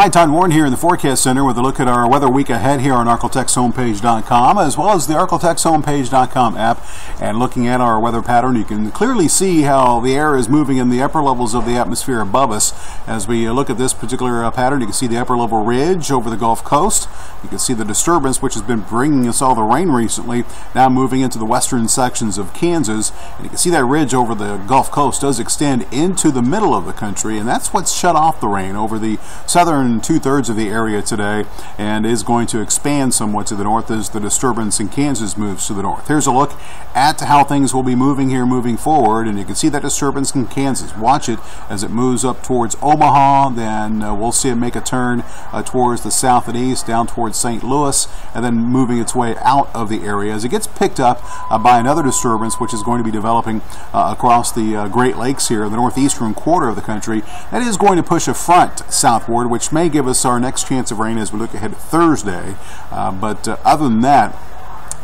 Hi, Todd Warren here in the Forecast Center with a look at our weather week ahead here on ArklateXHomepage.com, as well as the ArklateXHomepage.com app. And looking at our weather pattern, you can clearly see how the air is moving in the upper levels of the atmosphere above us. As we look at this particular pattern, you can see the upper level ridge over the Gulf Coast. You can see the disturbance, which has been bringing us all the rain recently, now moving into the western sections of Kansas. And you can see that ridge over the Gulf Coast does extend into the middle of the country, and that's what's shut off the rain over the southern two-thirds of the area today, and is going to expand somewhat to the north as the disturbance in Kansas moves to the north. Here's a look at how things will be moving here moving forward, and you can see that disturbance in Kansas. Watch it as it moves up towards Omaha, then we'll see it make a turn towards the south and east, down towards St. Louis, and then moving its way out of the area as it gets picked up by another disturbance which is going to be developing across the Great Lakes here in the northeastern quarter of the country. That is going to push a front southward, which may give us our next chance of rain as we look ahead to Thursday. But other than that,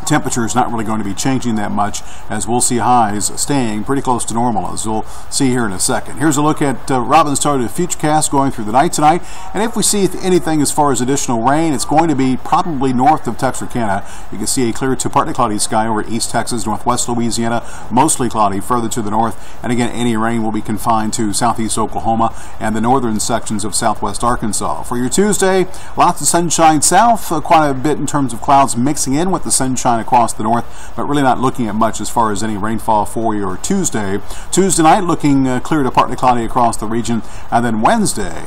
temperature is not really going to be changing that much, as we'll see highs staying pretty close to normal, as we'll see here in a second. Here's a look at Robin's targeted Futurecast going through the night tonight, and if we see anything as far as additional rain, it's going to be probably north of Texarkana. You can see a clear to partly cloudy sky over East Texas, northwest Louisiana, mostly cloudy further to the north, and again any rain will be confined to southeast Oklahoma and the northern sections of southwest Arkansas. For your Tuesday, lots of sunshine south, quite a bit in terms of clouds mixing in with the sunshine across the north, but really not looking at much as far as any rainfall for your Tuesday. Tuesday night looking clear to partly cloudy across the region, and then Wednesday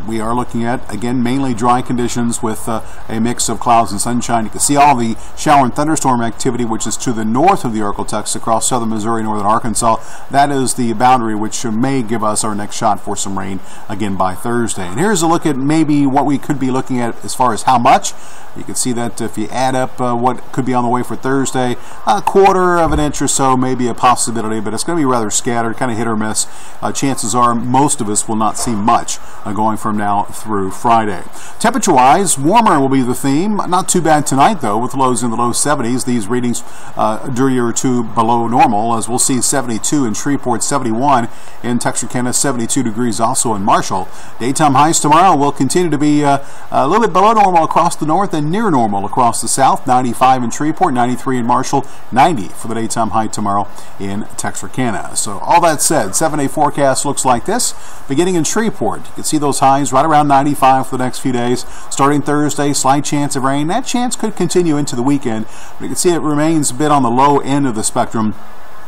we are looking at, again, mainly dry conditions with a mix of clouds and sunshine. You can see all the shower and thunderstorm activity, which is to the north of the Arklatex across southern Missouri, northern Arkansas. That is the boundary which may give us our next shot for some rain again by Thursday. And here's a look at maybe what we could be looking at as far as how much. You can see that if you add up what could be on the way for Thursday, a quarter of an inch or so may be a possibility, but it's going to be rather scattered, kind of hit or miss. Chances are most of us will not see much going from now through Friday. Temperature-wise, warmer will be the theme. Not too bad tonight, though, with lows in the low 70s. These readings a degree or two below normal, as we'll see 72 in Shreveport, 71 in Texarkana, 72 degrees also in Marshall. Daytime highs tomorrow will continue to be a little bit below normal across the north and near normal across the south. 95 in Shreveport, 93 in Marshall, 90 for the daytime high tomorrow in Texarkana. So all that said, 7-day forecast looks like this. Beginning in Shreveport, you can see those highs right around 95 for the next few days. Starting Thursday, slight chance of rain. That chance could continue into the weekend, but you can see it remains a bit on the low end of the spectrum,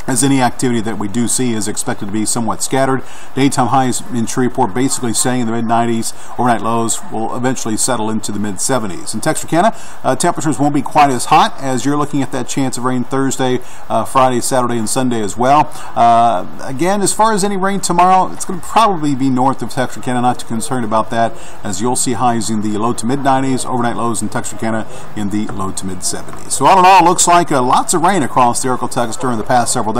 as any activity that we do see is expected to be somewhat scattered. Daytime highs in Shreveport basically staying in the mid-90s. Overnight lows will eventually settle into the mid-70s. In Texarkana, temperatures won't be quite as hot, as you're looking at that chance of rain Thursday, Friday, Saturday, and Sunday as well. Again, as far as any rain tomorrow, it's going to probably be north of Texarkana. Not too concerned about that, as you'll see highs in the low to mid-90s, overnight lows in Texarkana in the low to mid-70s. So all in all, looks like lots of rain across the Arklatex during the past several days.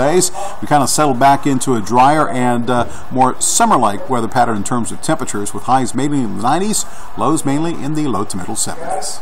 We kind of settled back into a drier and more summer-like weather pattern in terms of temperatures, with highs mainly in the 90s, lows mainly in the low to middle 70s.